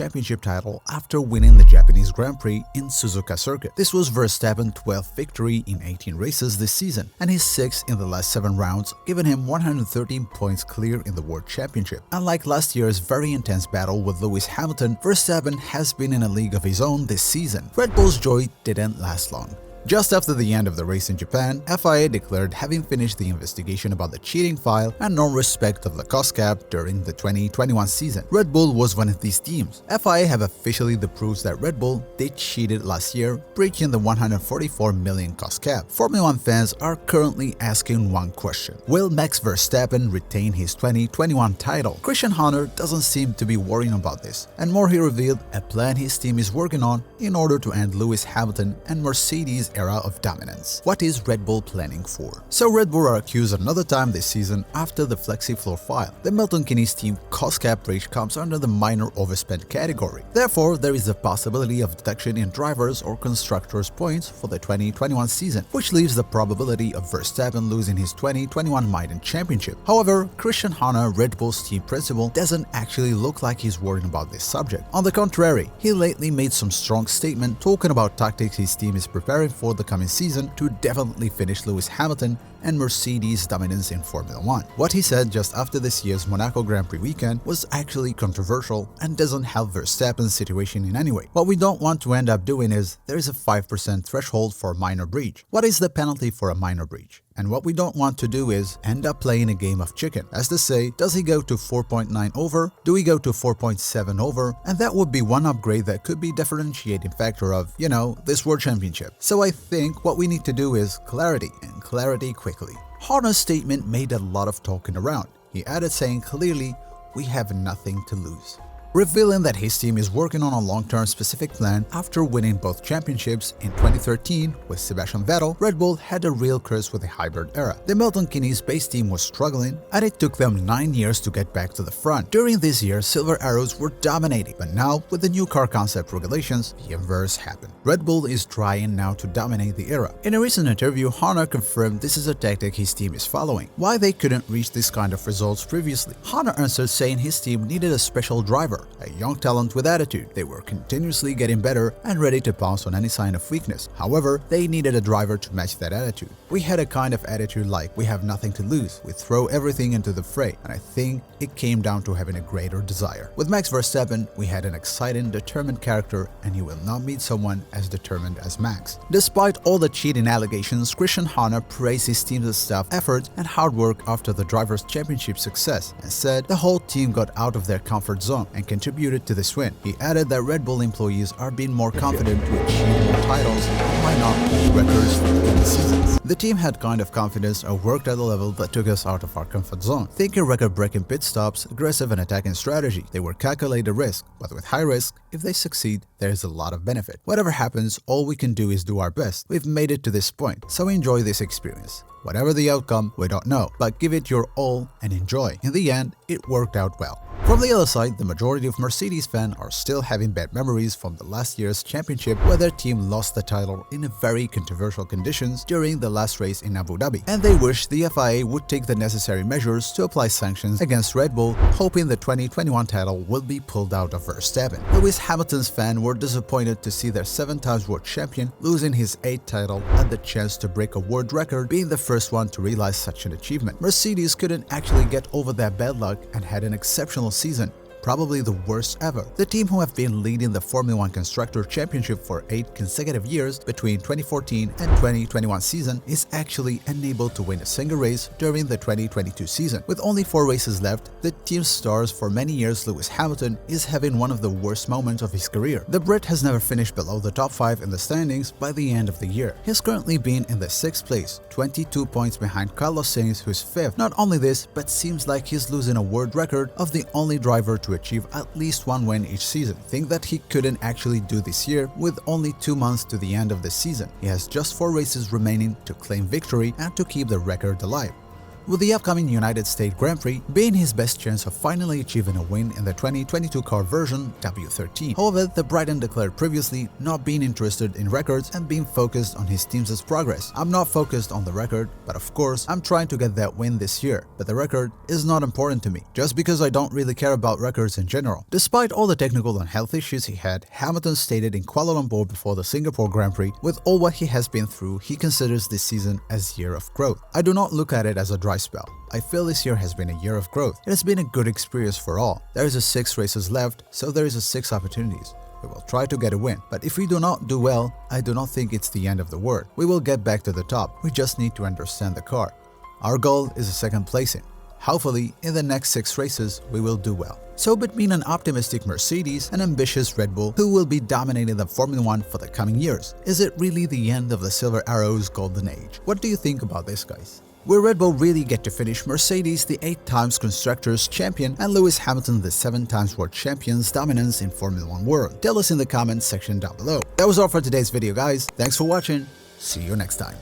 Championship title after winning the Japanese Grand Prix in Suzuka circuit. This was Verstappen's 12th victory in 18 races this season and his 6th in the last 7 rounds, giving him 113 points clear in the World Championship. Unlike last year's very intense battle with Lewis Hamilton, Verstappen has been in a league of his own this season. Red Bull's joy didn't last long. Just after the end of the race in Japan, FIA declared having finished the investigation about the cheating file and non-respect of the cost cap during the 2021 season. Red Bull was one of these teams. FIA have officially the proofs that Red Bull did cheated last year, breaching the 144 million cost cap. Formula 1 fans are currently asking one question: will Max Verstappen retain his 2021 title? Christian Horner doesn't seem to be worrying about this, and more, he revealed a plan his team is working on in order to end Lewis Hamilton and Mercedes' era of dominance. What is Red Bull planning for? So Red Bull are accused another time this season after the flexi floor file. The Milton Keynes team cost cap breach comes under the minor overspend category. Therefore, there is a possibility of deduction in drivers or constructors' points for the 2021 season, which leaves the probability of Verstappen losing his 2021 maiden championship. However, Christian Horner, Red Bull's team principal, doesn't actually look like he's worried about this subject. On the contrary, he lately made some strong statement talking about tactics his team is preparing for the coming season to definitely finish Lewis Hamilton and Mercedes' dominance in Formula 1. What he said just after this year's Monaco Grand Prix weekend was actually controversial and doesn't help Verstappen's situation in any way. What we don't want to end up doing is there is a 5% threshold for minor breach. What is the penalty for a minor breach? And what we don't want to do is end up playing a game of chicken. As to say, does he go to 4.9 over? Do we go to 4.7 over? And that would be one upgrade that could be differentiating factor of, this World Championship. So I think what we need to do is clarity, and clarity quickly. Horner's statement made a lot of talking around. He added saying clearly, we have nothing to lose, revealing that his team is working on a long-term specific plan after winning both championships in 2013 with Sebastian Vettel. Red Bull had a real curse with the hybrid era. The Milton Keynes base team was struggling, and it took them 9 years to get back to the front. During this year, Silver Arrows were dominating, but now with the new car concept regulations, the inverse happened. Red Bull is trying now to dominate the era. In a recent interview, Horner confirmed this is a tactic his team is following. Why they couldn't reach this kind of results previously? Horner answered saying his team needed a special driver, a young talent with attitude. They were continuously getting better and ready to pounce on any sign of weakness. However, they needed a driver to match that attitude. We had a kind of attitude like, we have nothing to lose, we throw everything into the fray, and I think it came down to having a greater desire. With Max Verstappen, we had an exciting, determined character, and you will not meet someone as determined as Max. Despite all the cheating allegations, Christian Horner praised his team's staff effort and hard work after the drivers' championship success, and said the whole team got out of their comfort zone and contributed to this win. He added that Red Bull employees are being more confident to achieve more titles and might not beat records for the coming seasons. The team had kind of confidence and worked at a level that took us out of our comfort zone. Thinking record-breaking pit stops, aggressive and attacking strategy. They were calculated risk, but with high risk, if they succeed, there is a lot of benefit. Whatever happens, all we can do is do our best. We've made it to this point, so enjoy this experience. Whatever the outcome, we don't know, but give it your all and enjoy. In the end, it worked out well. From the other side, the majority of Mercedes fans are still having bad memories from the last year's championship where their team lost the title in a very controversial conditions during the last race in Abu Dhabi, and they wish the FIA would take the necessary measures to apply sanctions against Red Bull, hoping the 2021 title will be pulled out of Verstappen. Lewis Hamilton's fans were disappointed to see their 7-time world champion losing his 8th title and the chance to break a world record, being the first one to realize such an achievement. Mercedes couldn't actually get over that bad luck and had an exceptional season, probably the worst ever. The team, who have been leading the Formula 1 Constructor Championship for 8 consecutive years between 2014 and 2021 season, is actually unable to win a single race during the 2022 season. With only 4 races left, the team's stars for many years, Lewis Hamilton, is having one of the worst moments of his career. The Brit has never finished below the top 5 in the standings by the end of the year. He's currently been in the 6th place, 22 points behind Carlos Sainz, who's 5th. Not only this, but seems like he's losing a world record of the only driver to achieve at least 1 win each season. Think that he couldn't actually do this year with only 2 months to the end of the season. He has just 4 races remaining to claim victory and to keep the record alive. with the upcoming United States Grand Prix being his best chance of finally achieving a win in the 2022 car version W13. However, the Brighton declared previously not being interested in records and being focused on his team's progress. I'm not focused on the record, but of course, I'm trying to get that win this year, but the record is not important to me, just because I don't really care about records in general. Despite all the technical and health issues he had, Hamilton stated in Kuala Lumpur before the Singapore Grand Prix, with all what he has been through, he considers this season as year of growth. I do not look at it as a dry spell. I feel this year has been a year of growth. It has been a good experience for all. There is 6 races left, so there is 6 opportunities. We will try to get a win, but if we do not do well, I do not think it's the end of the world. We will get back to the top. We just need to understand the car. Our goal is a second placing. Hopefully, in the next 6 races, we will do well. So between an optimistic Mercedes and ambitious Red Bull, who will be dominating the Formula 1 for the coming years? Is it really the end of the Silver Arrow's golden age? What do you think about this, guys? Will Red Bull really get to finish Mercedes, the 8 times Constructors Champion, and Lewis Hamilton, the 7 times World Champion's dominance in Formula 1 world? Tell us in the comments section down below. That was all for today's video, guys. Thanks for watching. See you next time.